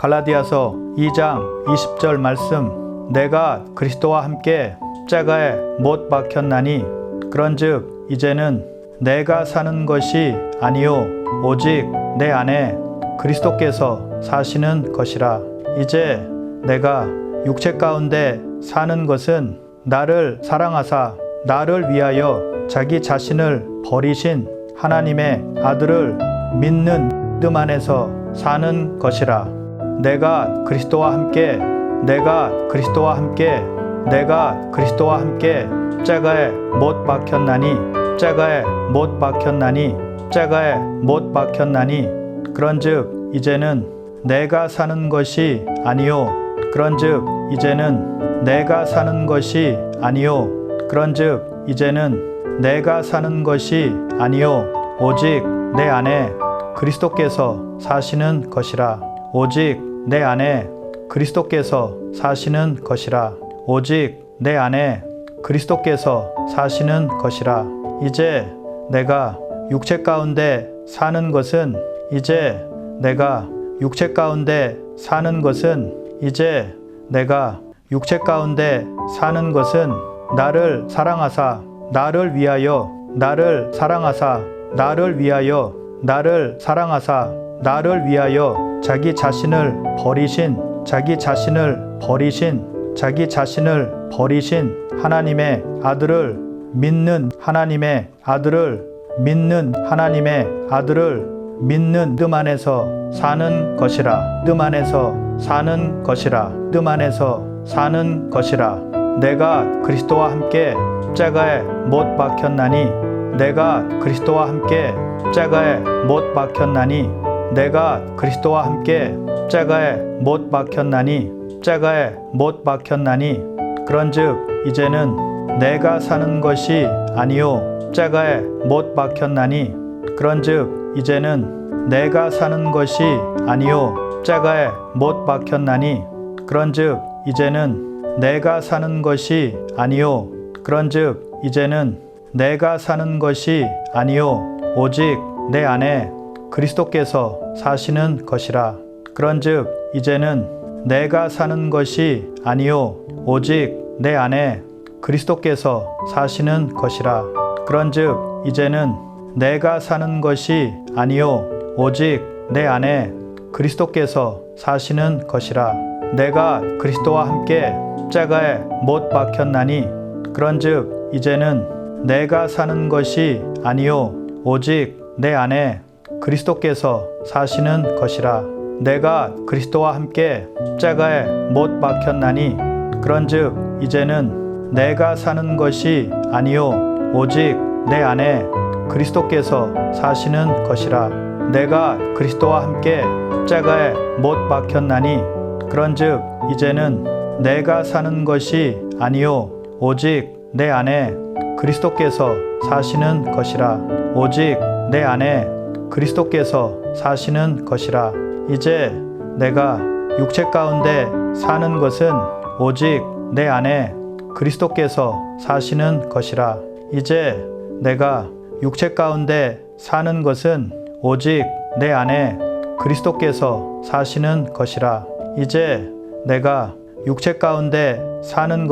갈라디아서 2장 20절 말씀, 내가 그리스도와 함께 십자가에 못 박혔나니 그런즉 이제는 내가 사는 것이 아니요 오직 내 안에 그리스도께서 사시는 것이라. 이제 내가 육체 가운데 사는 것은 나를 사랑하사 나를 위하여 자기 자신을 버리신 하나님의 아들을 믿는 믿음 안에서 사는 것이라. 내가 그리스도와 함께 십자가에 못 박혔나니 그런즉 이제는 내가 사는 것이 아니요 오직 내 안에 그리스도께서 사시는 것이라. 오직 내 안에 그리스도께서 사시는 것이라. 이제 내가 육체 가운데 사는 것은 나를 사랑하사 나를 위하여 자기 자신을 버리신 하나님의 아들을 믿는 믿음 안에서 사는 것이라. 내가 그리스도와 함께 십자가에 못 박혔나니 그런즉 이제는 내가 사는 것이 아니요 오직 내 안에 그리스도께서 사시는 것이라. 그런즉 이제는 내가 사는 것이 아니요 오직 내 안에 그리스도께서 사시는 것이라. 내가 그리스도와 함께 십자가에 못 박혔나니 그런즉 이제는 내가 사는 것이 아니요 오직 내 안에 그리스도께서 사시는 것이라. 내가 그리스도와 함께 십자가에 못 박혔나니 그런즉 이제는 내가 사는 것이 아니요 오직 내 안에 그리스도께서 사시는 것이라. 내가 그리스도와 함께 십자가에 못 박혔나니 그런즉 이제는 내가 사는 것이 아니요 오직 내 안에 그리스도께서 사시는 것이라. 이제 내가 육체 가운데 사는 것은 오직 내 안에 그리스도께서 사시는 것이라. 이제 내가 육체 가운데 사는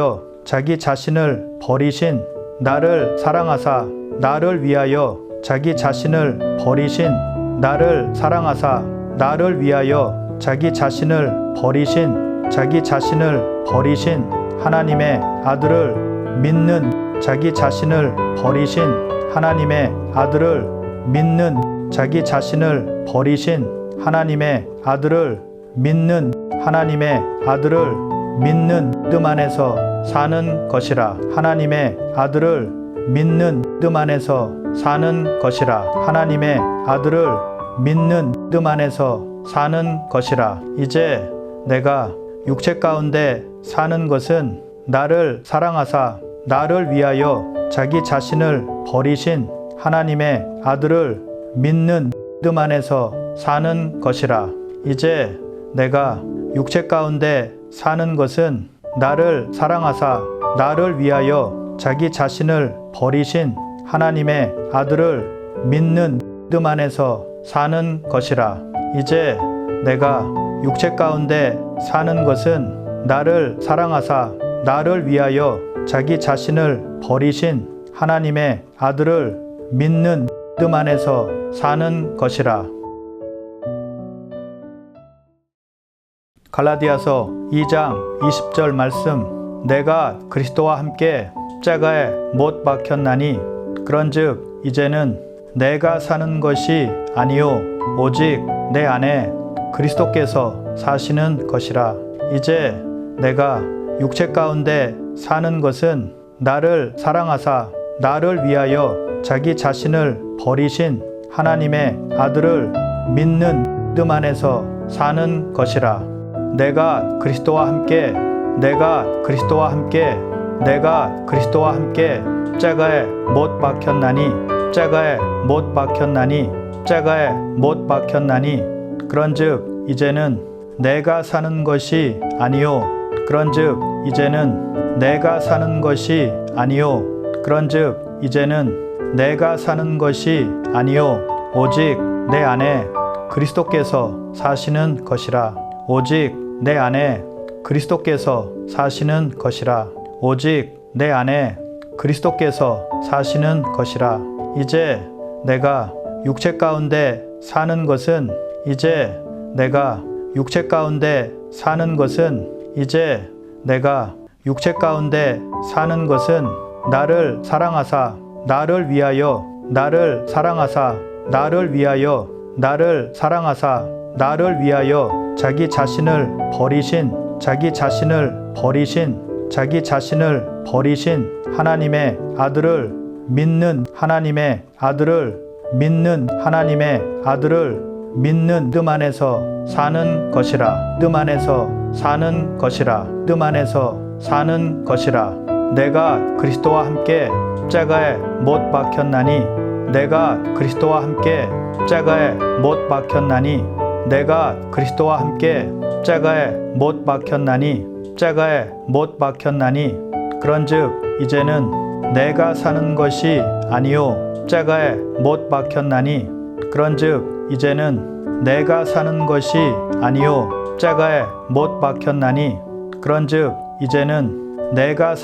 것은 나를 사랑하사 나를 위하여 자기 자신을 버리신 하나님의 아들을 믿는 자기 자신을 버리신 하나님의 아들을 믿는 믿음 안에서 사는 것이라. 이제 내가 육체 가운데 사는 것은 나를 사랑하사 나를 위하여 자기 자신을 버리신 하나님의 아들을 믿는 믿음 안에서 사는 것이라. 이제 내가 육체 가운데 사는 것은 나를 사랑하사 나를 위하여 자기 자신을 버리신 하나님의 아들을 믿는 믿음 안에서 사는 것이라. 이제 내가 육체 가운데 사는 것은 나를 사랑하사 나를 위하여 자기 자신을 버리신 하나님의 아들을 믿는 믿음 안에서 사는 것이라. 갈라디아서 2장 20절 말씀. 내가 그리스도와 함께 십자가에 못 박혔나니 그런즉 이제는 내가 사는 것이 아니요 오직 내 안에 그리스도께서 사시는 것이라. 이제 내가 육체 가운데 사는 것은 나를 사랑하사 나를 위하여 자기 자신을 버리신 하나님의 아들을 믿는 믿음 안에서 사는 것이라. 내가 그리스도와 함께 십자가에 못 박혔나니 그런즉 이제는 내가 사는 것이 아니요 오직 내 안에 그리스도께서 사시는 것이라. 오직 내 안에 그리스도께서 사시는 것이라. 오직 내 안에 그리스도께서 사시는 것이라. 이제 내가 육체 가운데 사는 것은 나를 사랑하사 나를 위하여 자기 자신을 버리신 하나님의 아들을 믿는 믿음 안에서 사는 것이라. 내가 그리스도와 함께 십자가에 못 박혔나니 그런즉 이제는 내가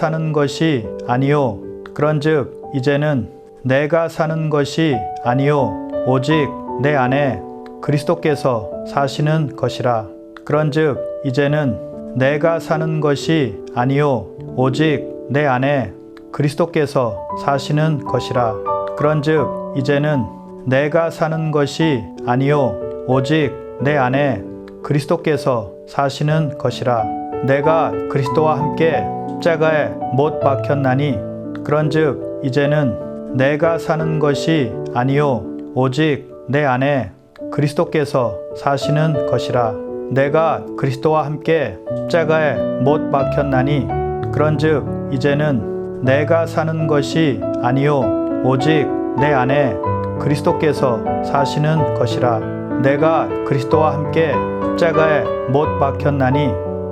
사는 것이 아니요 오직 내 안에 그리스도께서 사시는 것이라. 그런즉 이제는 내가 사는 것이 아니요 오직 내 안에 그리스도께서 사시는 것이라. 그런즉 이제는 내가 사는 것이 아니요 오직 내 안에 그리스도께서 사시는 것이라. 내가 그리스도와 함께 십자가에 못 박혔나니 그런즉 이제는 내가 사는 것이 아니요 오직 내 안에 그리스도께서 사시는 것이라. 내가 그리스도와 함께 십자가에 못 박혔나니 그런즉 이제는 내가 사는 것이 아니요 오직 내 안에 그리스도께서 사시는 것이라. 내가 그리스도와 함께 십자가에 못 박혔나니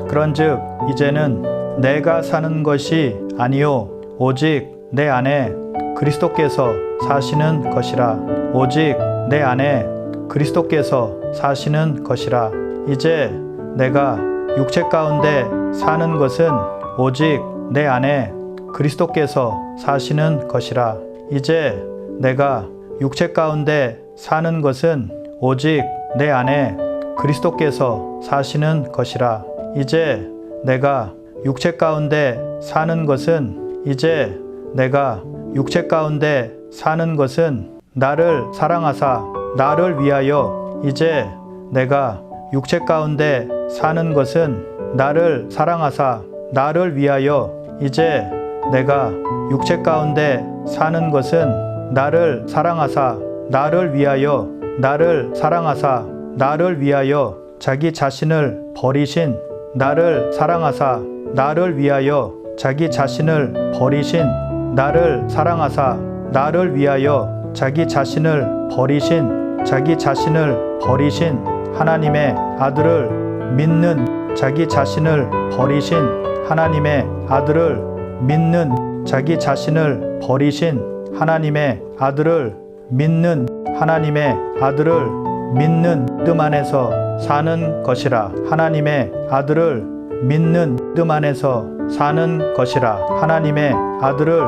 그런즉 이제는 내가 사는 것이 아니요 오직 내 안에 그리스도께서 사시는 것이라. 오직 내 안에 그리스도께서 사시는 것이라. 이제 내가 육체 가운데 사는 것은 오직 내 안에 그리스도께서 사시는 것이라. 이제 내가 육체 가운데 사는 것은 오직 내 안에 그리스도께서 사시는 것이라. 이제 내가 육체 가운데 사는 것은 나를 사랑하사 나를 위하여 내가 육체 가운데 사는 것은 나를 사랑하사 나를 위하여 내가 육체 가운데 사는 것은 나를 사랑하사 나를 위하여 자기 자신을 버리신 나를 사랑하사 나를 위하여 자기 자신을 버리신 나를 사랑하사 나를 위하여 자기 자신을 버리신 자기 자신을 버리신 하나님의 아들을 믿는 자기 자신을 버리신 하나님의 아들을 믿는 자기 자신을 버리신 하나님의 아들을 믿는 하나님의 아들을 믿는 믿음 안에서 사는 것이라. 하나님의 아들을 믿는 믿음 안에서 사는 것이라. 하나님의 아들을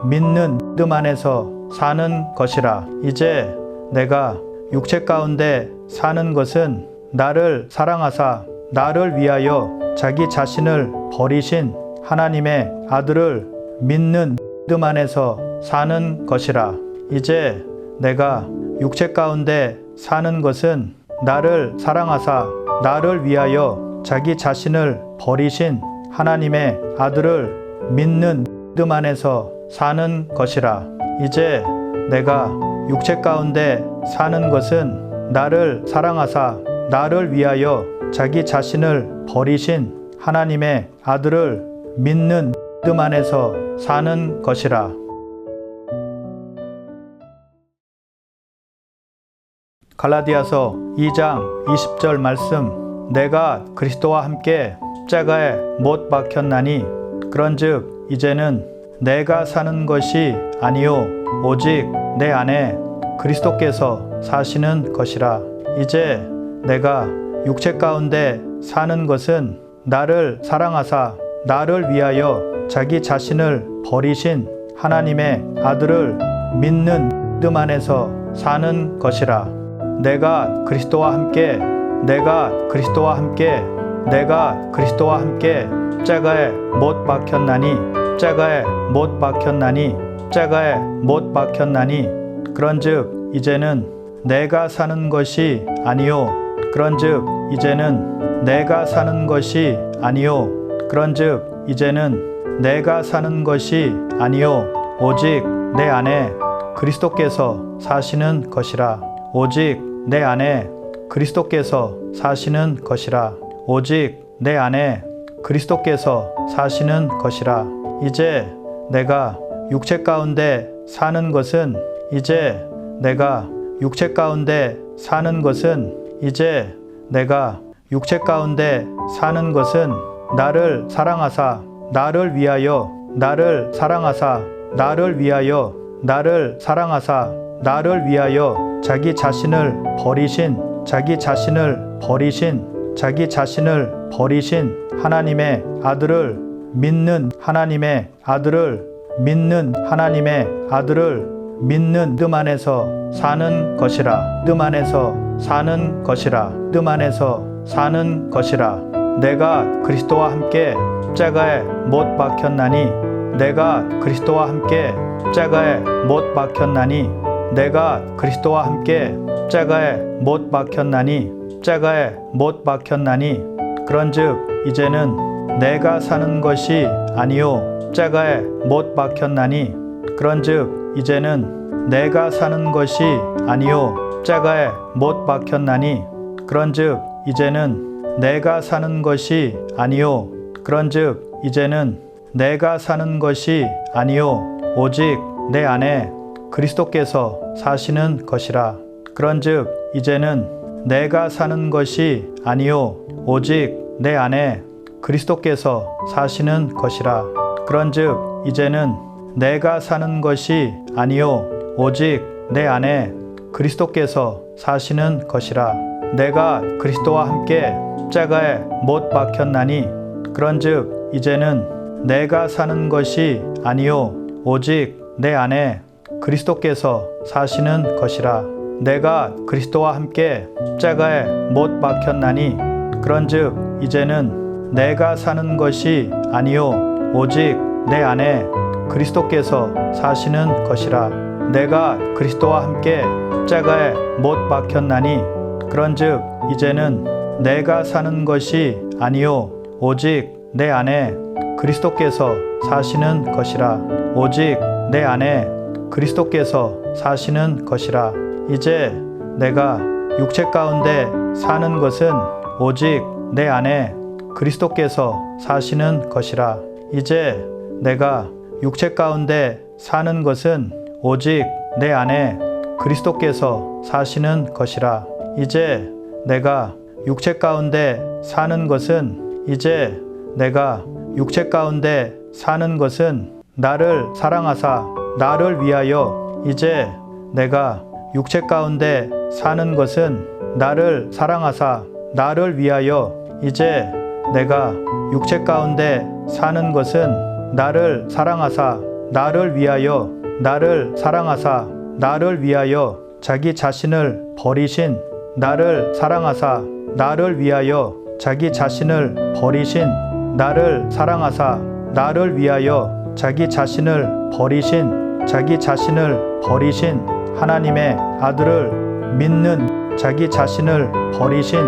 믿는 믿음 안에서 사는 것이라. 이제 내가 육체 가운데 사는 것은 나를 사랑하사 나를 위하여 자기 자신을 버리신 하나님의 아들을 믿는 믿음 안에서 사는 것이라. 이제 내가 육체 가운데 사는 것은 나를 사랑하사 나를 위하여 자기 자신을 버리신 하나님의 아들을 믿는 믿음 안에서 사는 것이라. 이제 내가 육체 가운데 사는 것은 나를 사랑하사 나를 위하여 자기 자신을 버리신 하나님의 아들을 믿는 믿음 안에서 사는 것이라. 갈라디아서 2장 20절 말씀. 내가 그리스도와 함께 십자가에 못 박혔나니 그런즉 이제는 내가 사는 것이 아니요 오직 내 안에 그리스도께서 사시는 것이라. 이제 내가 육체 가운데 사는 것은 나를 사랑하사 나를 위하여 자기 자신을 버리신 하나님의 아들을 믿는 믿음 안에서 사는 것이라. 내가 그리스도와 함께 내가 그리스도와 함께 십자가에 못 박혔나니 십자가에 못 박혔나니 십자가에 못 박혔나니 그런즉 이제는 내가 사는 것이 아니요 그런즉 이제는 내가 사는 것이 아니요 그런즉 이제는 내가 사는 것이 아니요 오직 내 안에 그리스도께서 사시는 것이라. 오직 내 안에 그리스도께서 사시는 것이라. 오직 내 안에 그리스도께서 사시는 것이라. 이제 내가 육체 가운데 사는 것은 이제 내가 육체 가운데 사는 것은 이제 내가 육체 가운데 사는 것은 나를 사랑하사 나를 위하여 나를 사랑하사 나를 위하여 나를 사랑하사 나를 위하여 자기 자신을 버리신 자기 자신을 버리신 자기 자신을 버리신 하나님의 아들을 믿는 하나님의 아들을 믿는 하나님의 아들을 믿는 믿음 안에서 사는 것이라. 믿음 안에서 사는 것이라. 믿음 안에서 사는 것이라. 내가 그리스도와 함께 십자가에 못 박혔나니 내가 그리스도와 함께 십자가에 못 박혔나니 내가 그리스도와 함께 십자가에 못 박혔나니 십자가에 못 박혔나니 그런즉 이제는 내가 사는 것이 아니요 십자가에 못 박혔나니 그런즉 이제는 내가 사는 것이 아니요 십자가에 못 박혔나니 그런즉 이제는 내가 사는 것이 아니요 그런즉 이제는 내가 사는 것이 아니요 오직 내 안에 그리스도께서 사시는 것이라. 그런즉 이제는 내가 사는 것이 아니요 오직 내 안에 그리스도께서 사시는 것이라. 그런즉 이제는 내가 사는 것이 아니요 오직 내 안에 그리스도께서 사시는 것이라. 내가 그리스도와 함께 십자가에 못 박혔나니 그런즉 이제는 내가 사는 것이 아니요 오직 내 안에 그리스도께서 사시는 것이라. 내가 그리스도와 함께 십자가에 못 박혔나니 그런즉 이제는 내가 사는 것이 아니요 오직 내 안에 그리스도께서 사시는 것이라. 내가 그리스도와 함께 십자가에 못 박혔나니 그런즉 이제는 내가 사는 것이 아니요 오직 내 안에 그리스도께서 사시는 것이라. 오직 내 안에 그리스도께서 사시는 것이라. 이제 내가 육체 가운데 사는 것은 오직 내 안에 그리스도께서 사시는 것이라. 이제 내가 육체 가운데 사는 것은 오직 내 안에 그리스도께서 사시는 것이라. 이제 내가 육체 가운데 사는 것은 내가 육체 가운데 사는 것은 나를 사랑하사 나를 위하여 이제 내가 육체 가운데 사는 것은 나를 사랑하사 나를 위하여 이제 내가 육체 가운데 사는 것은 나를 사랑하사 나를 위하여 나를 사랑하사 나를 위하여 자기 자신을 버리신 나를 사랑하사 나를 위하여 자기 자신을 버리신 나를 사랑하사 나를 위하여 자기 자신을 버리신 자기 자신을 버리신 하나님의 아들을 믿는 자기 자신을 버리신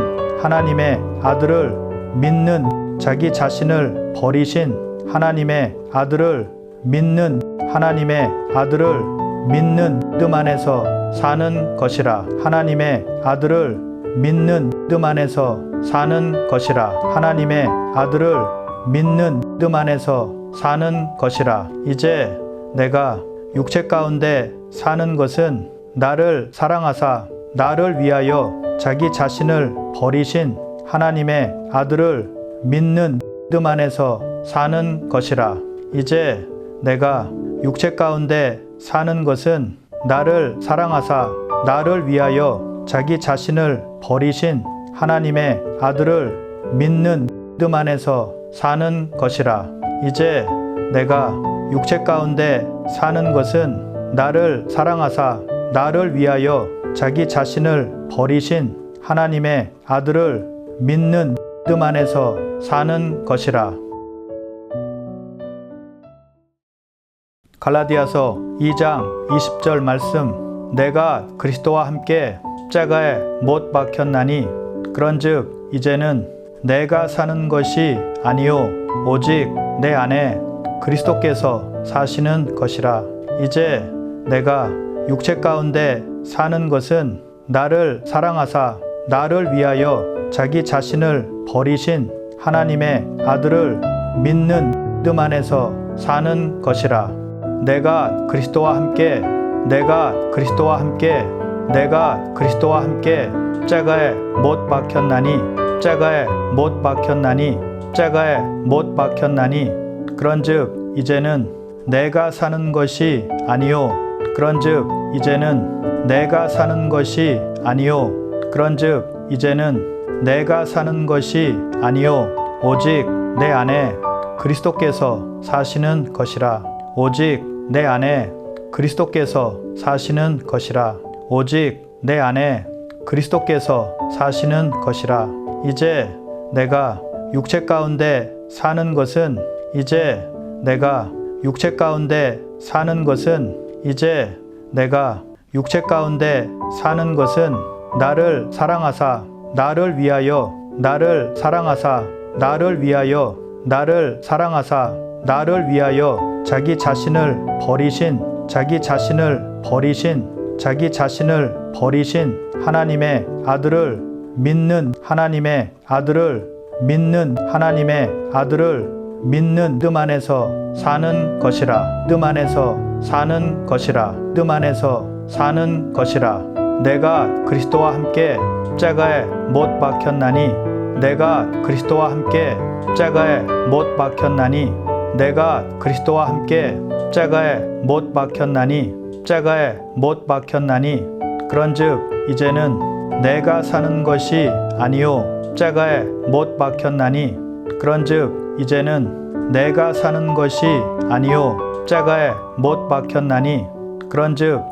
하나님의 아들을 믿는 자기 자신을 버리신 하나님의 아들을 믿는 하나님의 아들을 믿는 믿음 안에서 사는 것이라. 하나님의 아들을 믿는 믿음 안에서 사는 것이라. 하나님의 아들을 믿는 믿음 안에서 사는 것이라. 이제 내가 육체 가운데 사는 것은 나를 사랑하사 나를 위하여 자기 자신을 버리신 하나님의 아들을 믿는 믿음 안에서 사는 것이라. 이제 내가 육체 가운데 사는 것은 나를 사랑하사 나를 위하여 자기 자신을 버리신 하나님의 아들을 믿는 믿음 안에서 사는 것이라. 이제 내가 육체 가운데 사는 것은 나를 사랑하사 나를 위하여 자기 자신을 버리신 하나님의 아들을 믿는 믿음 안에서 사는 것이라. 갈라디아서 2장 20절 말씀. 내가 그리스도와 함께 십자가에 못 박혔나니 그런즉 이제는 내가 사는 것이 아니요 오직 내 안에 그리스도께서 사시는 것이라. 이제 내가 육체 가운데 사는 것은 나를 사랑하사 나를 위하여 자기 자신을 버리신 하나님의 아들을 믿는 믿음 안에서 사는 것이라. 내가 그리스도와 함께 십자가에 못 박혔나니 그런즉 이제는 내가 사는 것이 아니요 오직 내 안에 그리스도께서 사시는 것이라. 오직 내 안에 그리스도께서 사시는 것이라. 오직 내 안에 그리스도께서 사시는 것이라. 이제 내가 육체 가운데 사는 것은 내가 육체 가운데 사는 것은 나를 사랑하사 나를 위하여 자기 자신을 버리신 하나님의 아들을 믿는 믿음 안에서 사는 것이라. 내가 그리스도와 함께 십자가에 못 박혔나니 그런즉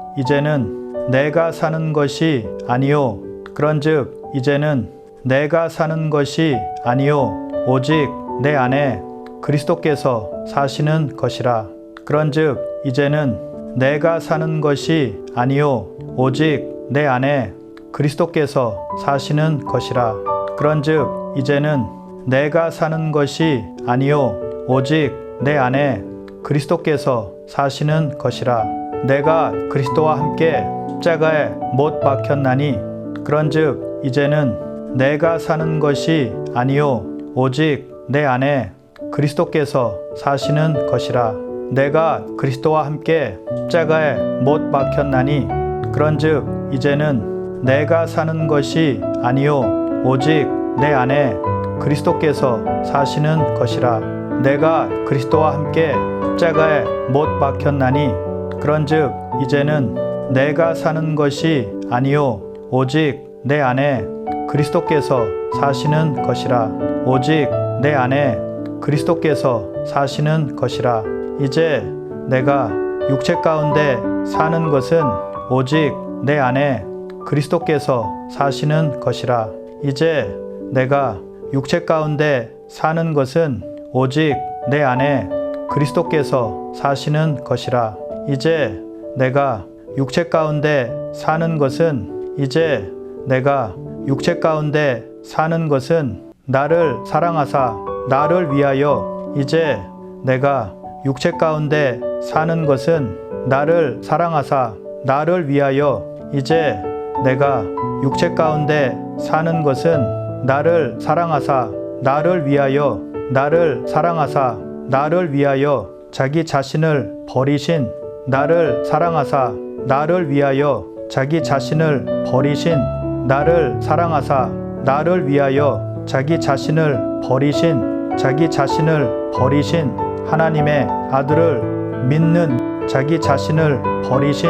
이제는 내가 사는 것이 아니요 오직 내 안에 그리스도께서 사시는 것이라. 그런즉 이제는 내가 사는 것이 아니요 오직 내 안에 그리스도께서 사시는 것이라. 그런즉 이제는 내가 사는 것이 아니요 오직 내 안에 그리스도께서 사시는 것이라. 내가 그리스도와 함께 십자가에 못 박혔나니 그런즉 이제는 내가 사는 것이 아니요 오직 내 안에 그리스도께서 사시는 것이라. 내가 그리스도와 함께 십자가에 못 박혔나니 그런즉 이제는 내가 사는 것이 아니요 오직 내 안에 그리스도께서 사시는 것이라. 내가 그리스도와 함께 십자가에 못 박혔나니 그런즉 이제는 내가 사는 것이 아니요 오직 내 안에 그리스도께서 사시는 것이라. 오직 내 안에 그리스도께서 사시는 것이라. 이제 내가 육체 가운데 사는 것은 오직 내 안에 그리스도께서 사시는 것이라. 이제 내가 육체 가운데 사는 것은 오직 내 안에 그리스도께서 사시는 것이라. 이제 내가 육체 가운데 사는 것은 이제 내가 육체 가운데 사는 것은 나를 사랑하사 나를 위하여 이제 내가 육체 가운데 사는 것은 나를 사랑하사 나를 위하여 이제 내가 육체 가운데 사는 것은 나를 사랑하사 나를 위하여 나를 사랑하사 나를 위하여 자기 자신을 버리신 나를 사랑하사 나를 위하여 자기 자신을 버리신 나를 사랑하사 나를 위하여 자기 자신을 버리신 자기 자신을 버리신 하나님의 아들을 믿는 자기 자신을 버리신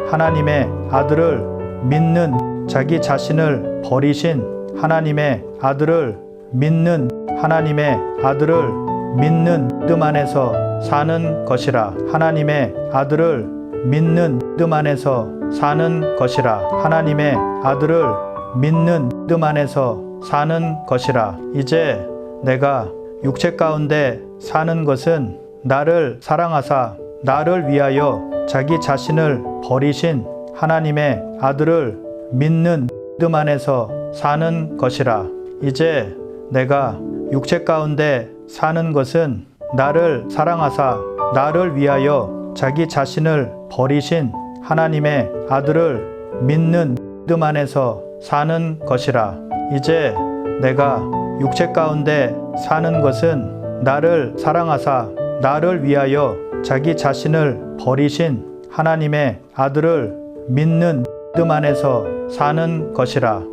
하나님의 아들을 믿는 자기 자신을 버리신 하나님의 아들을 믿는 하나님의 아들을 믿는 믿음 안에서 사는 것이라. 하나님의 아들을 믿는 믿음 안에서 사는 것이라. 하나님의 아들을 믿는 믿음 안에서 사는 것이라. 이제 내가 육체 가운데 사는 것은 나를 사랑하사 나를 위하여 자기 자신을 버리신 하나님의 아들을 믿는 믿음 안에서 사는 것이라. 이제 내가 육체 가운데 사는 것은 나를 사랑하사 나를 위하여 자기 자신을 버리신 하나님의 아들을 믿는 믿음 안에서 사는 것이라. 이제 내가 육체 가운데 사는 것은 나를 사랑하사 나를 위하여 자기 자신을 버리신 하나님의 아들을 믿는 믿음 안에서 사는 것이라.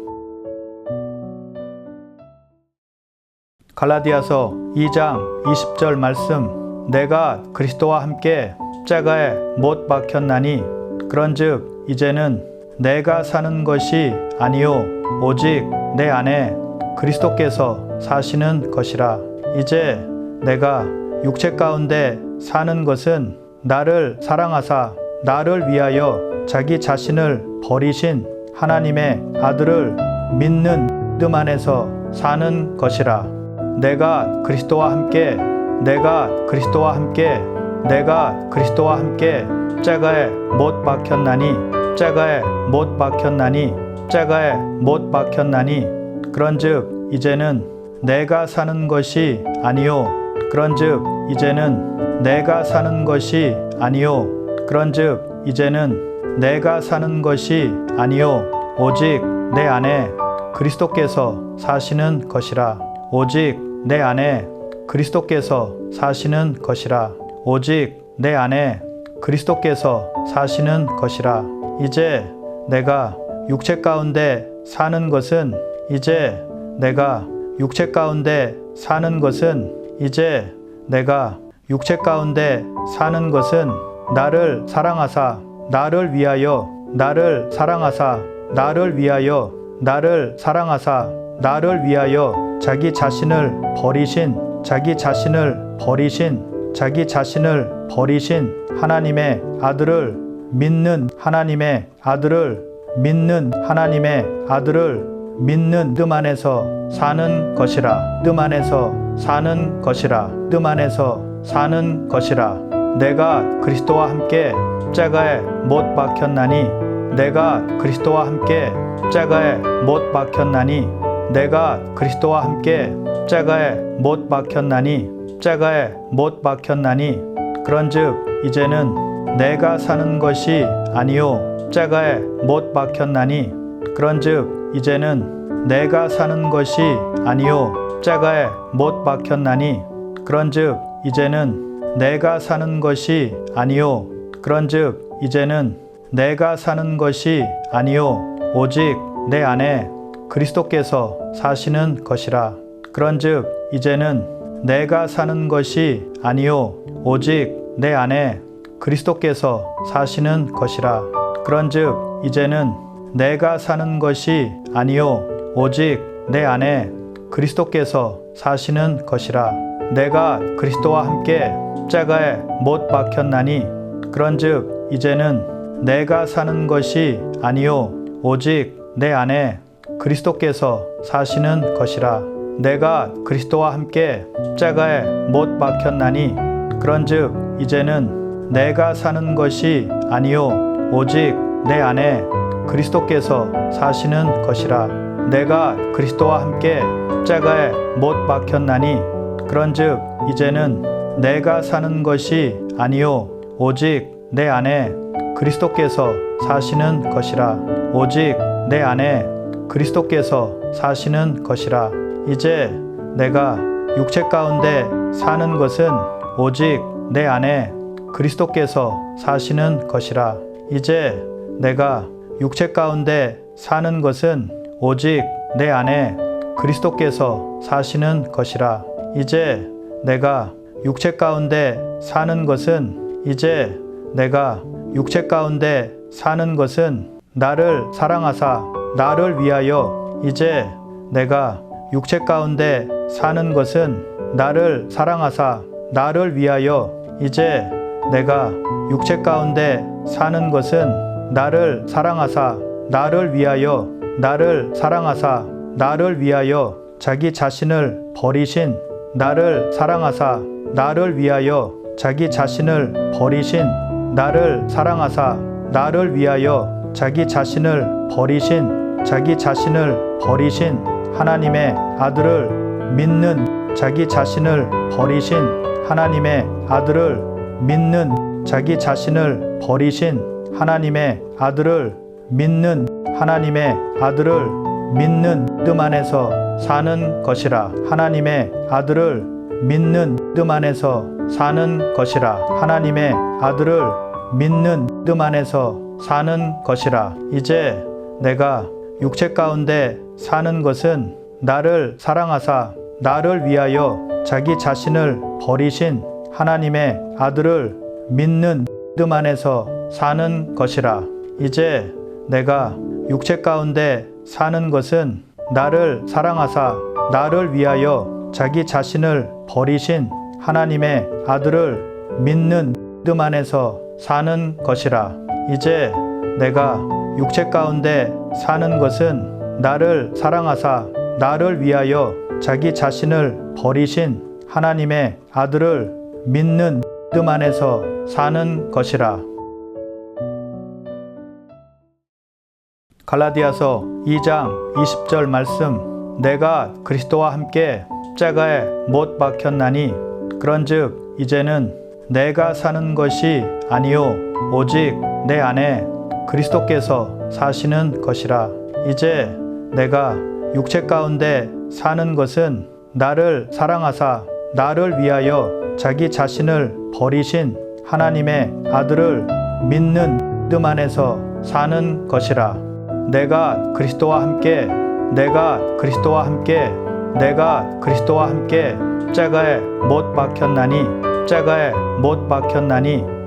갈라디아서 2장 20절 말씀. 내가 그리스도와 함께 십자가에 못 박혔나니 그런즉 이제는 내가 사는 것이 아니요 오직 내 안에 그리스도께서 사시는 것이라. 이제 내가 육체 가운데 사는 것은 나를 사랑하사 나를 위하여 자기 자신을 버리신 하나님의 아들을 믿는 믿음 안에서 사는 것이라. 내가 그리스도와 함께 내가 그리스도와 함께 내가 그리스도와 함께 십자가에 못 박혔나니 십자가에 못 박혔나니 십자가에 못 박혔나니 그런즉 이제는 내가 사는 것이 아니요 그런즉 이제는 내가 사는 것이 아니요 그런즉 이제는 내가 사는 것이 아니요 오직 내 안에 그리스도께서 사시는 것이라. 오직 내 안에 그리스도께서 사시는 것이라. 오직 내 안에 그리스도께서 사시는 것이라. 이제 내가 육체 가운데 사는 것은 이제 내가 육체 가운데 사는 것은 이제 내가 육체 가운데 사는 것은 나를 사랑하사 나를 위하여 나를 사랑하사 나를 위하여 나를 사랑하사 나를 위하여 자기 자신을 버리신 자기 자신을 버리신 자기 자신을 버리신 하나님의 아들을 믿는 하나님의 아들을 믿는 하나님의 아들을 믿는 믿음 안에서 사는 것이라. 믿음 안에서 사는 것이라. 믿음 안에서 사는 것이라. 내가 그리스도와 함께 십자가에 못 박혔나니 내가 그리스도와 함께 십자가에 못 박혔나니 내가 그리스도와 함께 십자가에 못 박혔나니 십자가에 못 박혔나니 그런즉 이제는 내가 사는 것이 아니요 십자가에 못 박혔나니 그런즉 이제는 내가 사는 것이 아니요 십자가에 못 박혔나니 그런즉 이제는 내가 사는 것이 아니요 그런즉 이제는 내가 사는 것이 아니요 오직 내 안에 그리스도께서 사시는 것이라. 그런즉 이제는 내가 사는 것이 아니요 오직 내 안에 그리스도께서 사시는 것이라. 그런즉 이제는 내가 사는 것이 아니요 오직 내 안에 그리스도께서 사시는 것이라. 내가 그리스도와 함께 십자가에 못 박혔나니 그런즉 이제는 내가 사는 것이 아니요 오직 내 안에 그리스도께서 사시는 것이라. 내가 그리스도와 함께 십자가에 못 박혔나니 그런즉 이제는 내가 사는 것이 아니요 오직 내 안에 그리스도께서 사시는 것이라. 내가 그리스도와 함께 십자가에 못 박혔나니 그런즉 이제는 내가 사는 것이 아니요 오직 내 안에 그리스도께서 사시는 것이라. 오직 내 안에 그리스도께서 사시는 것이라. 이제 내가 육체 가운데 사는 것은 오직 내 안에 그리스도께서 사시는 것이라. 이제 내가 육체 가운데 사는 것은 오직 내 안에 그리스도께서 사시는 것이라. 이제 내가 육체 가운데 사는 것은 이제 내가 육체 가운데 사는 것은 나를 사랑하사 나를 위하여 이제 내가 육체 가운데 사는 것은 나를 사랑하사 나를 위하여 이제 내가 육체 가운데 사는 것은 나를 사랑하사 나를 위하여 나를 사랑하사 나를 위하여 자기 자신을 버리신 나를 사랑하사 나를 위하여 자기 자신을 버리신 나를 사랑하사 나를 위하여 자기 자신을 버리신 자기 자신을 버리신 하나님의 아들을 믿는 자기 자신을 버리신 하나님의 아들을 믿는 자기 자신을 버리신 하나님의 아들을 믿는 하나님의 아들을 믿는 믿음 안에서 사는 것이라. 하나님의 아들을 믿는 믿음 안에서 사는 것이라. 하나님의 아들을 믿는 믿음 안에서 사는 것이라. 이제 내가 육체 가운데 사는 것은 나를 사랑하사 나를 위하여 자기 자신을 버리신 하나님의 아들을 믿는 믿음 안에서 사는 것이라. 이제 내가 육체 가운데 사는 것은 나를 사랑하사 나를 위하여 자기 자신을 버리신 하나님의 아들을 믿는 믿음 안에서 사는 것이라. 이제 내가 육체 가운데 사는 것은 나를 사랑하사 나를 위하여 자기 자신을 버리신 하나님의 아들을 믿는 믿음 안에서 사는 것이라. 갈라디아서 2장 20절 말씀. 내가 그리스도와 함께 십자가에 못 박혔나니 그런즉 이제는 내가 사는 것이 아니요 오직 내 안에 그리스도께서 사시는 것이라. 이제 내가 육체 가운데 사는 것은 나를 사랑하사 나를 위하여 자기 자신을 버리신 하나님의 아들을 믿는 믿음 안에서 사는 것이라. 내가 그리스도와 함께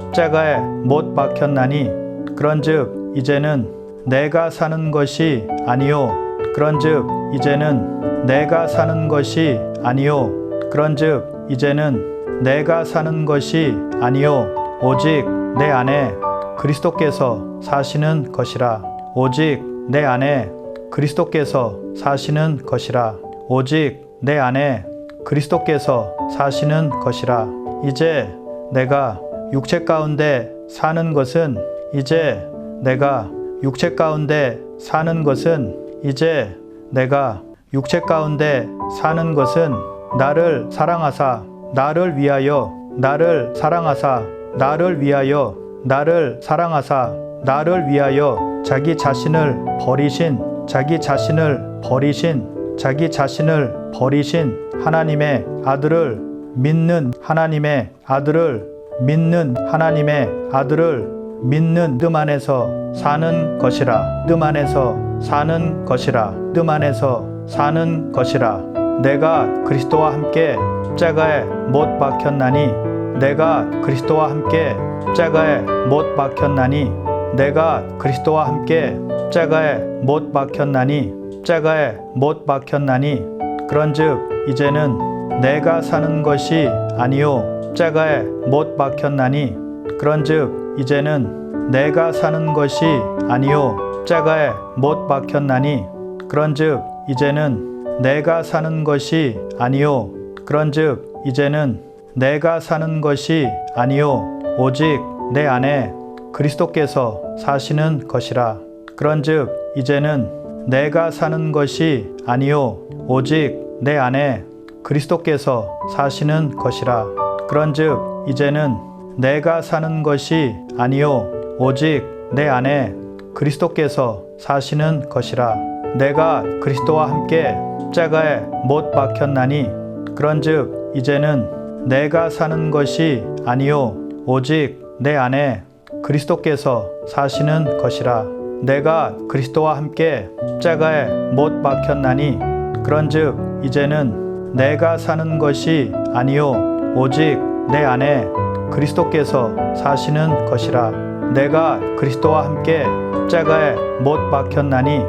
십자가에 못 박혔나니 그런즉 이제는 내가 사는 것이 아니요 그런즉 이제는 내가 사는 것이 아니요 그런즉 이제는 내가 사는 것이 아니요 오직 내 안에 그리스도께서 사시는 것이라. 오직 내 안에 그리스도께서 사시는 것이라. 오직 내 안에 그리스도께서 사시는 것이라. 이제 내가 육체 가운데 사는 것은 이제 내가 육체 가운데 사는 것은 이제 내가 육체 가운데 사는 것은 나를 사랑하사 나를 위하여 나를 사랑하사 나를 위하여 나를 사랑하사 나를 위하여 자기 자신을 버리신 자기 자신을 버리신 자기 자신을 버리신 하나님의 아들을 믿는 하나님의 아들을 믿는 하나님의 아들을 믿는 뜸 안에서 사는 것이라. 뜸 안에서 사는 것이라. 뜸 안에서 사는 것이라. 내가 그리스도와 함께 십자가에 못 박혔나니 내가 그리스도와 함께 십자가에 못 박혔나니 내가 그리스도와 함께 십자가에 못 박혔나니 십자가에 못 박혔나니 그런즉 이제는 내가 사는 것이 아니요 십자가에 못 박혔나니 그런즉 이제는 내가 사는 것이 아니요 십자가에 못 박혔나니 그런즉 이제는 내가 사는 것이 아니요 그런즉 이제는 내가 사는 것이 아니요 오직 내 안에 그리스도께서 사시는 것이라. 그런즉 이제는 내가 사는 것이 아니요 오직 내 안에 그리스도께서 사시는 것이라. 그런즉 이제는 내가 사는 것이 아니요 오직 내 안에 그리스도께서 사시는 것이라. 내가 그리스도와 함께 십자가에 못 박혔나니 그런즉 이제는 내가 사는 것이 아니요 오직 내 안에 그리스도께서 사시는 것이라. 내가 그리스도와 함께 십자가에 못 박혔나니 그런즉 이제는 내가 사는 것이 아니요 오직 내 안에 그리스도께서 사시는 것이라. 내가 그리스도와 함께 십자가에 못 박혔나니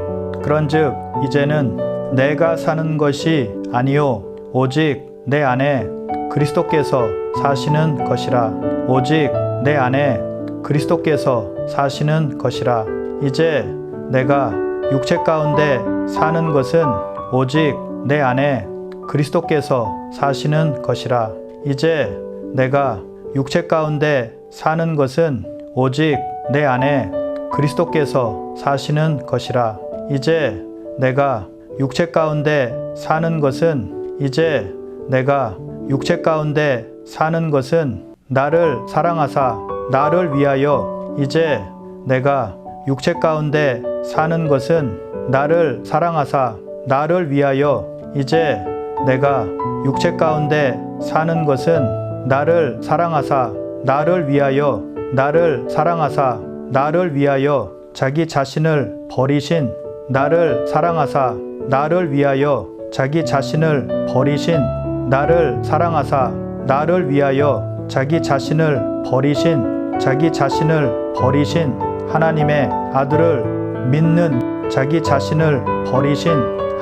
그런즉 이제는 내가 사는 것이 아니요 오직 내 안에 그리스도께서 사시는 것이라. 오직 내 안에 그리스도께서 사시는 것이라. 이제 내가 육체 가운데 사는 것은 오직 내 안에 그리스도께서 사시는 것이라. 이제 내가 육체 가운데 사는 것은 오직 내 안에 그리스도께서 사시는 것이라. 이제 내가 육체 가운데 사는 것은 이제 내가 육체 가운데 사는 것은 나를 사랑하사 나를 위하여 이제 내가 육체 가운데 사는 것은 나를 사랑하사 나를 위하여 이제 내가 육체 가운데 사는 것은 나를 사랑하사 나를 위하여 나를 사랑하사 나를 위하여 자기 자신을 버리신 나를 사랑하사 나를 위하여 자기 자신을 버리신 나를 사랑하사 나를 위하여 자기 자신을 버리신 자기 자신을 버리신 하나님의 아들을 믿는 자기 자신을 버리신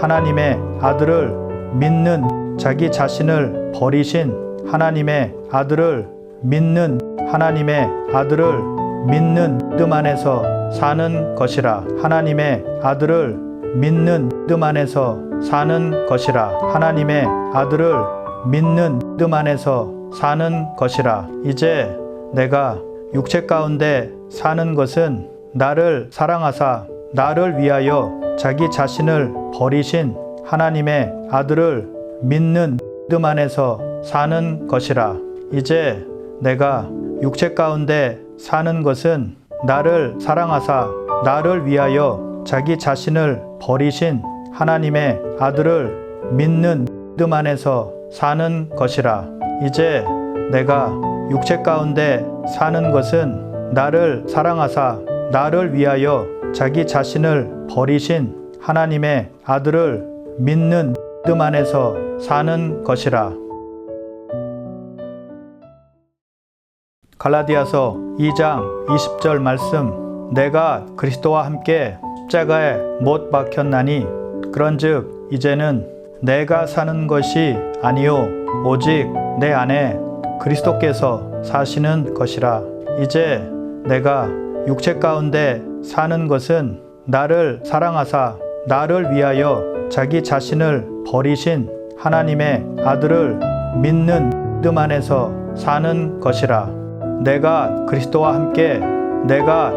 하나님의 아들을 믿는 자기 자신을 버리신 하나님의 아들을 믿는 하나님의 아들을 믿는 뜸 안에서 사는 것이라. 하나님의 아들을 믿는 뜸 안에서 사는 것이라. 하나님의 아들을 믿는 뜸 안에서 사는 것이라. 이제 내가 육체 가운데 사는 것은 나를 사랑하사 나를 위하여 자기 자신을 버리신 하나님의 아들을 믿는 뜸 안에서 사는 것이라. 이제 내가 육체 가운데 사는 것은 나를 사랑하사 나를 위하여 자기 자신을 버리신 하나님의 아들을 믿는 뜸 안에서 사는 것이라. 이제 내가 육체 가운데 사는 것은 나를 사랑하사 나를 위하여 자기 자신을 버리신 하나님의 아들을 믿는 뜸 안에서 사는 것이라. 갈라디아서 2장 20절 말씀. 내가 그리스도와 함께 십자가에 못 박혔나니 그런즉 이제는 내가 사는 것이 아니요 오직 내 안에 그리스도께서 사시는 것이라. 이제 내가 육체 가운데 사는 것은 나를 사랑하사 나를 위하여 자기 자신을 버리신 하나님의 아들을 믿는 뜸 안에서 사는 것이라. 내가 그리스도와 함께 내가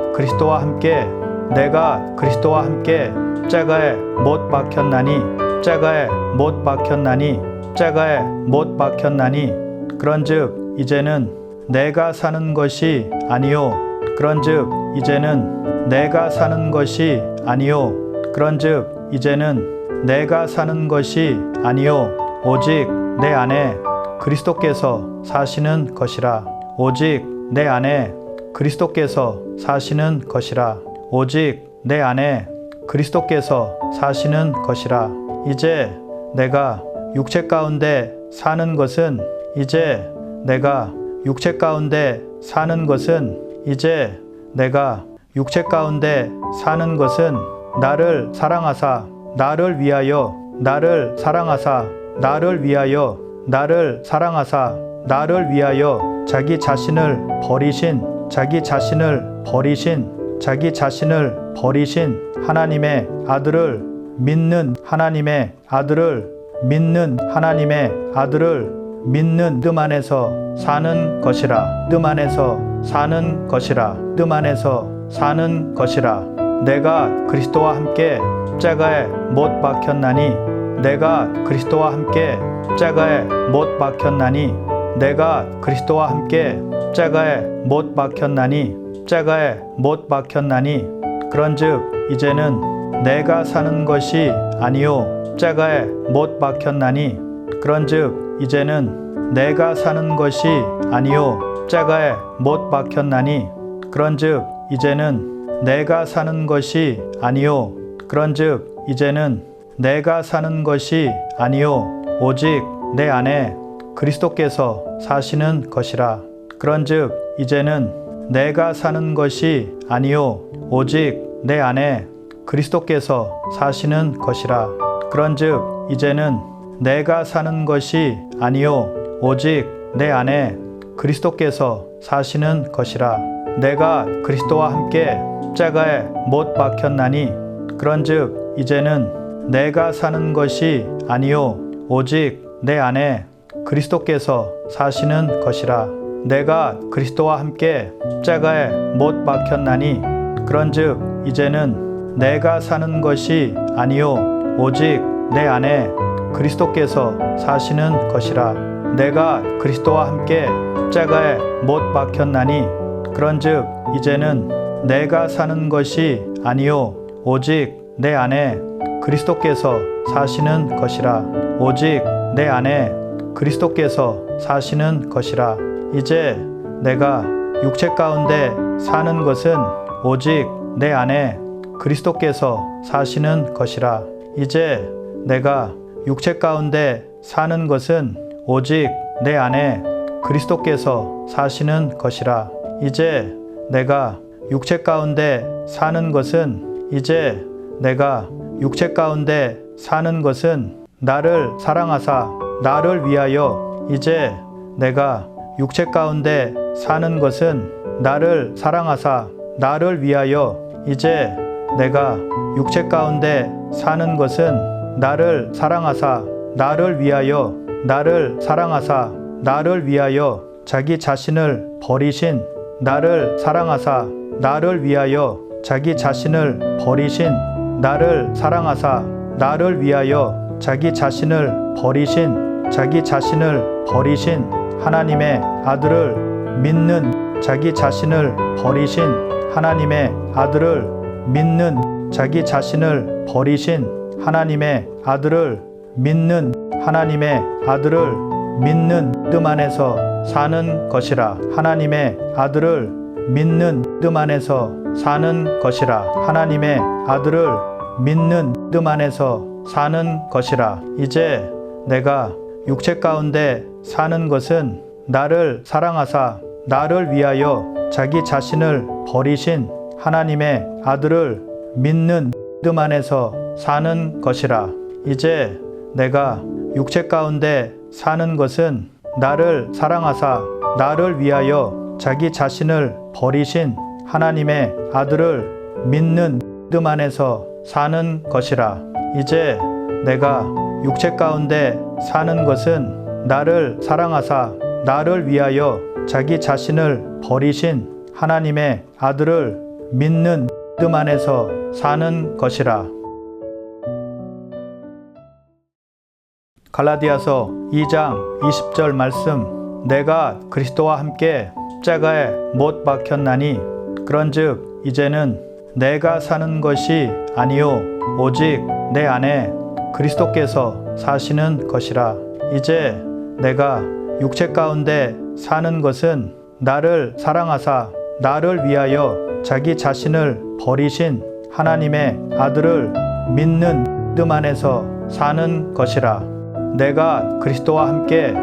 그리스도와 함께 십자가에 못 박혔나니 십자가에 못 박혔나니 십자가에 못 박혔나니 그런즉 이제는 내가 사는 것이 아니요 그런즉 이제는 내가 사는 것이 아니요 그런즉 이제는 내가 사는 것이 아니요 오직 내 안에 그리스도께서 사시는 것이라. 오직 내 안에 그리스도께서 사시는 것이라. 오직 내 안에 그리스도께서 사시는 것이라. 이제 내가 육체 가운데 사는 것은 이제 내가 육체 가운데 사는 것은 이제 내가 육체 가운데 사는 것은 나를 사랑하사 나를 위하여 나를 사랑하사 나를 위하여 나를 사랑하사 나를 위하여 자기 자신을 버리신 자기 자신을 버리신 자기 자신을 버리신 하나님의 아들을 믿는 하나님의 아들을 믿는 하나님의 아들을 믿는 뜸 안에서 사는 것이라. 뜸 안에서 사는 것이라. 뜸 안에서 사는 것이라. 내가 그리스도와 함께 십자가에 못 박혔나니 내가 그리스도와 함께 십자가에 못 박혔나니 내가 그리스도와 함께 십자가에 못 박혔나니 십자가에 못 박혔나니 그런즉 이제는 내가 사는 것이 아니요 십자가에 못 박혔나니 그런즉 이제는 내가 사는 것이 아니요 십자가에 못 박혔나니 그런즉 이제는 내가 사는 것이 아니요 그런즉 이제는 내가 사는 것이 아니요 오직 내 안에 그리스도께서 사시는 것이라. 그런즉 이제는 내가 사는 것이 아니요 오직 내 안에 그리스도께서 사시는 것이라. 그런즉 이제는 내가 사는 것이 아니요 오직 내 안에 그리스도께서 사시는 것이라. 내가 그리스도와 함께 십자가에 못 박혔나니 그런즉 이제는 내가 사는 것이 아니요 오직 내 안에 그리스도께서 사시는 것이라. 내가 그리스도와 함께 십자가에 못 박혔나니 그런즉 이제는 내가 사는 것이 아니요 오직 내 안에 그리스도께서 사시는 것이라. 내가 그리스도와 함께 십자가에 못 박혔나니 그런즉 이제는 내가 사는 것이 아니요 오직 내 안에 그리스도께서 사시는 것이라. 오직 내 안에 그리스도께서 사시는 것이라. 이제 내가 육체 가운데 사는 것은 오직 내 안에 그리스도께서 사시는 것이라. 이제 내가 육체 가운데 사는 것은 오직 내 안에 그리스도께서 사시는 것이라. 이제 내가 육체 가운데 사는 것은 이제 내가 육체 가운데 사는 것은 나를 사랑하사 나를 위하여 이제 내가 육체 가운데 사는 것은 나를 사랑하사 나를 위하여 이제 내가 육체 가운데 사는 것은 나를 사랑하사 나를 위하여 나를 사랑하사 나를 위하여 자기 자신을 버리신 나를 사랑하사 나를 위하여 자기 자신을 버리신 나를 사랑하사 나를 위하여 자기 자신을 버리신 자기 자신을 버리신 하나님의 아들을 믿는 자기 자신을 버리신 하나님의 아들을 믿는 자기 자신을 버리신 하나님의 아들을 믿는 하나님의 아들을 믿는 뜸 안에서 사는 것이라. 하나님의 아들을 믿는 뜸 안에서 사는 것이라. 하나님의 아들을 믿는 뜸 안에서 사는 것이라. 이제 내가 육체 가운데 사는 것은 나를 사랑하사 나를 위하여 자기 자신을 버리신 하나님의 아들을 믿는 뜸 안에서 사는 것이라. 이제 내가 육체 가운데 사는 것은 나를 사랑하사 나를 위하여 자기 자신을 버리신 하나님의 아들을 믿는 뜸 안에서 사는 것이라. 이제 내가 육체 가운데 사는 것은 나를 사랑하사 나를 위하여 자기 자신을 버리신 하나님의 아들을 믿는 뜸 안에서 사는 것이라. 갈라디아서 2장 20절 말씀. 내가 그리스도와 함께 십자가에 못 박혔나니 그런즉 이제는 내가 사는 것이 아니요 오직 내 안에 그리스도께서 사시는 것이라. 이제 내가 육체 가운데 사는 것은 나를 사랑하사 나를 위하여 자기 자신을 버리신 하나님의 아들을 믿는 믿음 안에서 사는 것이라. 내가 그리스도와 함께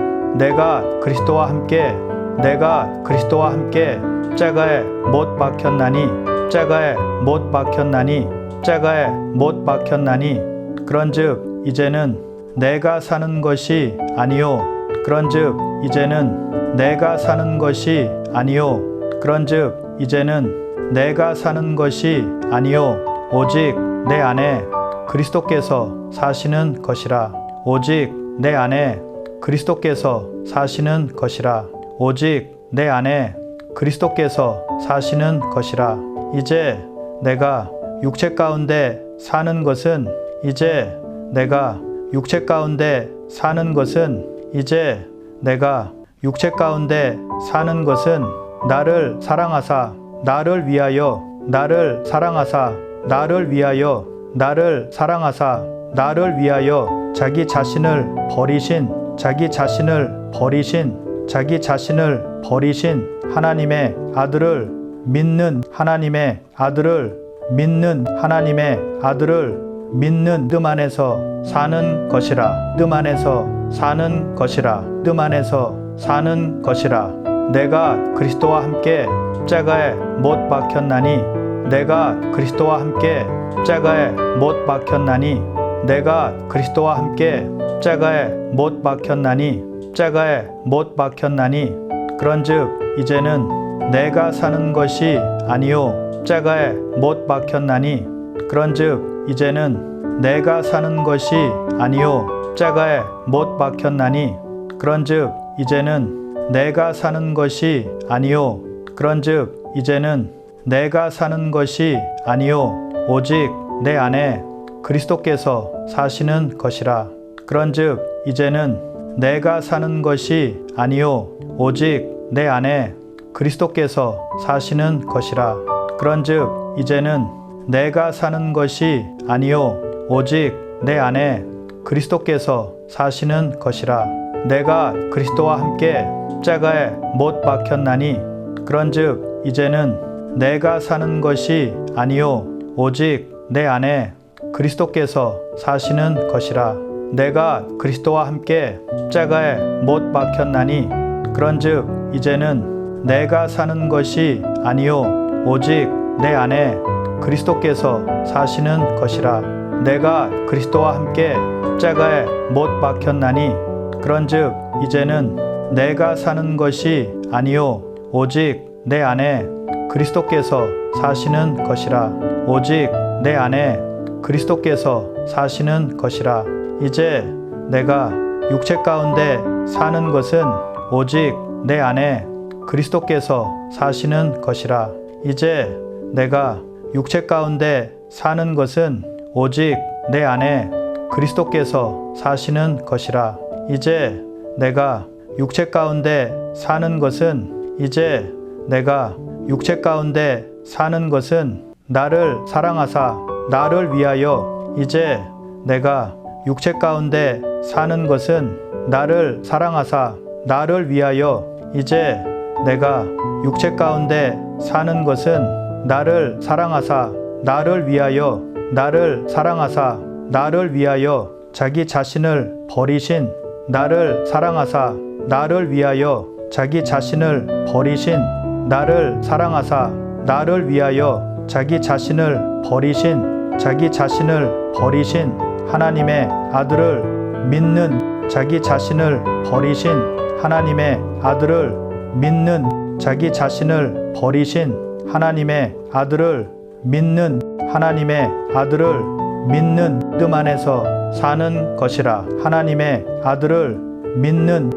십자가에 못 박혔나니 그런즉 이제는 내가 사는 것이 아니요 오직 내 안에 그리스도께서 사시는 것이라. 오직 내 안에 그리스도께서 사시는 것이라. 이제 내가 육체 가운데 사는 것은 나를 사랑하사 나를 위하여 자기 자신을 버리신 하나님의 아들을 믿는 믿음 안에서 사는 것이라. 내가 그리스도와 함께 십자가에 못 박혔나니 그런즉 이제는 내가 사는 것이 아니요 오직 내 안에 그리스도께서 사시는 것이라. 그런즉 이제는 내가 사는 것이 아니요 오직 내 안에 그리스도께서 사시는 것이라. 그런즉 이제는 내가 사는 것이 아니요 오직 내 안에 그리스도께서 사시는 것이라. 내가 그리스도와 함께 십자가에 못 박혔나니 그런즉 이제는 내가 사는 것이 아니요 오직 내 안에 그리스도께서 사시는 것이라. 내가 그리스도와 함께 십자가에 못 박혔나니 그런즉 이제는 내가 사는 것이 아니요 오직 내 안에 그리스도께서 사시는 것이라. 내가 그리스도와 함께 십자가에 못 박혔나니 그런즉 이제는 내가 사는 것이 아니요 오직 내 안에 그리스도께서 사시는 것이라. 오직 내 안에 그리스도께서 사시는 것이라. 이제 내가 육체 가운데 사는 것은 오직 내 안에 그리스도께서 사시는 것이라. 이제 내가 육체 가운데 사는 것은 오직 내 안에 그리스도께서 사시는 것이라. 이제 내가 육체 가운데 사는 것은 나를 사랑하사 나를 위하여 자기 자신을 버리신 하나님의 아들을 믿는 자기 자신을 버리신 하나님의 아들을 믿는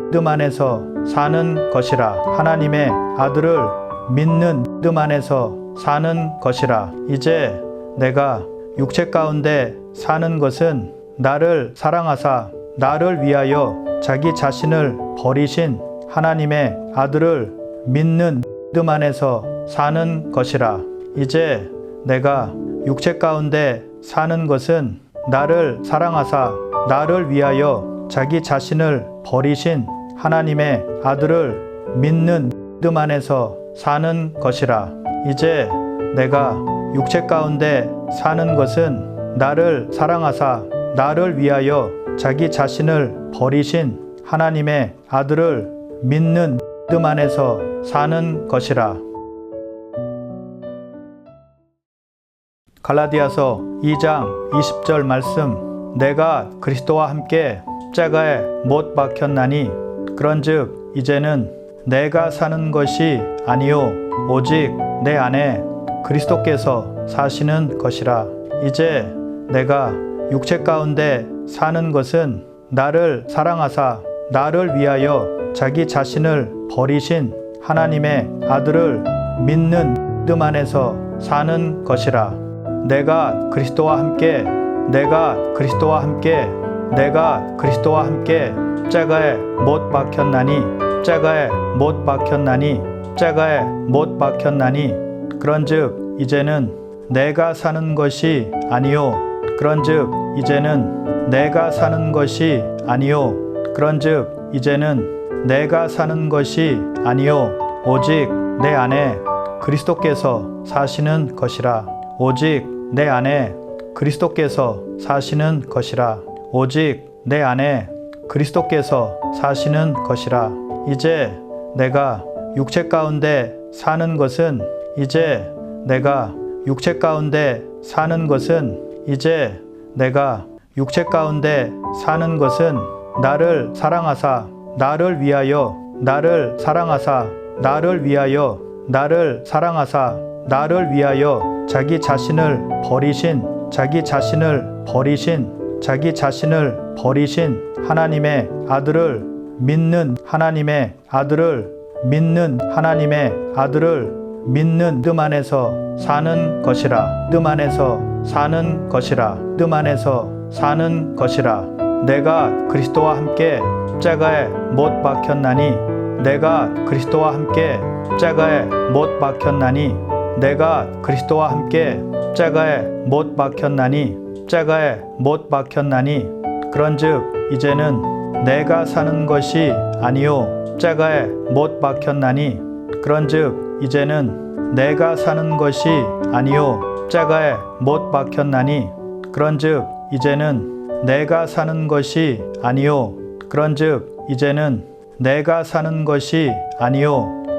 믿음 안에서 사는 것이라. 하나님의 아들을 믿는 믿음 안에서 사는 것이라. 이제 내가 육체 가운데 사는 것은 나를 사랑하사 나를 위하여 자기 자신을 버리신 하나님의 아들을 믿는 믿음 안에서 사는 것이라. 이제 내가 육체 가운데 사는 것은 나를 사랑하사 나를 위하여 자기 자신을 버리신 하나님의 아들을 믿는 믿음 안에서 사는 것이라. 이제 내가 육체 가운데 사는 것은 나를 사랑하사 나를 위하여 자기 자신을 버리신 하나님의 아들을 믿는 믿음 안에서 사는 것이라. 갈라디아서 2장 20절 말씀. 내가 그리스도와 함께 십자가에 못 박혔나니 그런즉 이제는 내가 사는 것이 아니요 오직 내 안에 그리스도께서 사시는 것이라. 이제 내가 육체 가운데 사는 것은 나를 사랑하사 나를 위하여 자기 자신을 버리신 하나님의 아들을 믿는 믿음 안에서 사는 것이라. 내가 그리스도와 함께 십자가에 못 박혔나니 그런즉 이제는 내가 사는 것이 아니요 그런즉 이제는 내가 사는 것이 아니요 오직 내 안에 그리스도께서 사시는 것이라. 오직 내 안에 그리스도께서 사시는 것이라. 오직 내 안에 그리스도께서 사시는 것이라. 이제 내가 육체 가운데 사는 것은 나를 사랑하사 나를 위하여 자기 자신을 버리신 하나님의 아들을 믿는 믿음 안에서 사는 것이라. 내가 그리스도와 함께 십자가에 못 박혔나니 그런즉 이제는 내가 사는 것이 아니요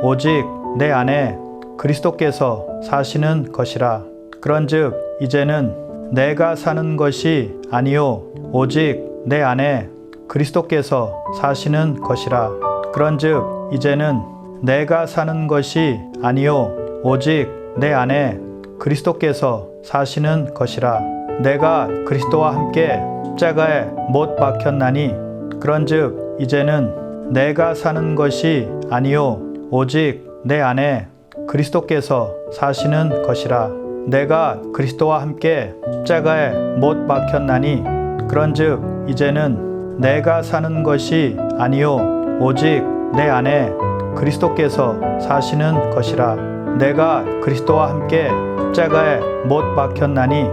오직 내 안에 그리스도께서 사시는 것이라. 그런즉 이제는 내가 사는 것이 아니요 오직 내 안에 그리스도께서 사시는 것이라. 그런즉 이제는 내가 사는 것이 아니요 오직 내 안에 그리스도께서 사시는 것이라. 내가 그리스도와 함께 십자가에 못 박혔나니 그런즉 이제는 내가 사는 것이 아니요 오직 내 안에 그리스도께서 사시는 것이라. 내가 그리스도와 함께 십자가에 못 박혔나니 그런즉 이제는 내가 사는 것이 아니요 오직 내 안에 그리스도께서 사시는 것이라. 내가 그리스도와 함께 십자가에 못 박혔나니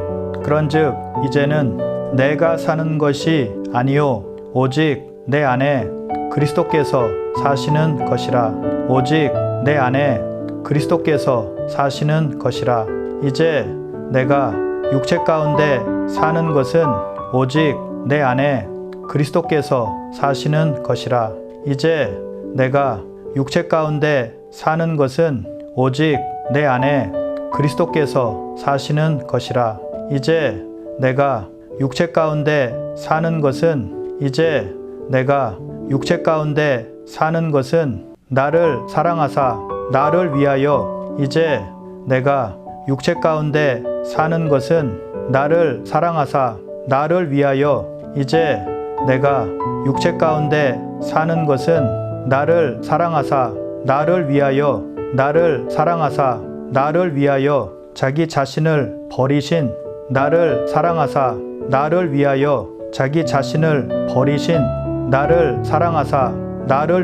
그런즉 이제는 내가 사는 것이 아니요 오직 내 안에 그리스도께서 사시는 것이라. 오직 내 안에 그리스도께서 사시는 것이라. 이제 내가 육체 가운데 사는 것은 오직 내 안에 그리스도께서 사시는 것이라. 이제 내가 육체 가운데 사는 것은 오직 내 안에 그리스도께서 사시는 것이라. 이제 내가 육체 가운데 사는 것은 나를 사랑하사 나를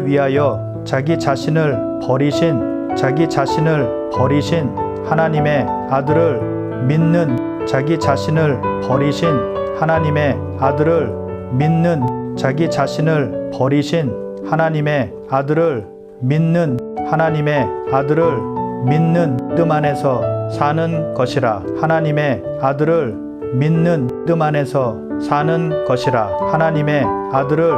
위하여 자기 자신을 버리신 하나님의 아들을 믿는 자기 자신을 버리신 하나님의 아들을 믿는 하나님의 아들을 믿는 믿음 안에서 사는 것이라. 하나님의 아들을 믿는 믿음 안에서 사는 것이라. 하나님의 아들을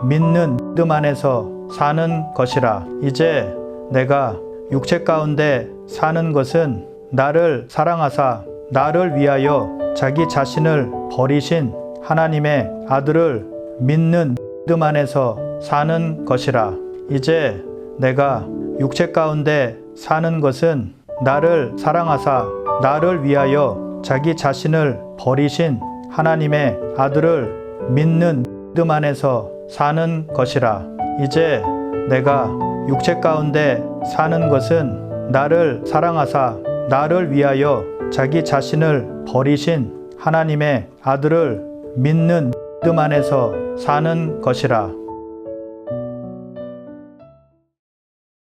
믿는 믿음 안에서 사는 것이라. 이제 내가 육체 가운데 사는 것은 나를 사랑하사 나를 위하여 자기 자신을 버리신 하나님의 아들을 믿는 믿음 안에서 사는 것이라. 이제 내가 육체 가운데 사는 것은 나를 사랑하사 나를 위하여 자기 자신을 버리신 하나님의 아들을 믿는 믿음 안에서 사는 것이라. 이제 내가 육체 가운데 사는 것은 나를 사랑하사 나를 위하여 자기 자신을 버리신 하나님의 아들을 믿는 믿음 안에서 사는 것이라.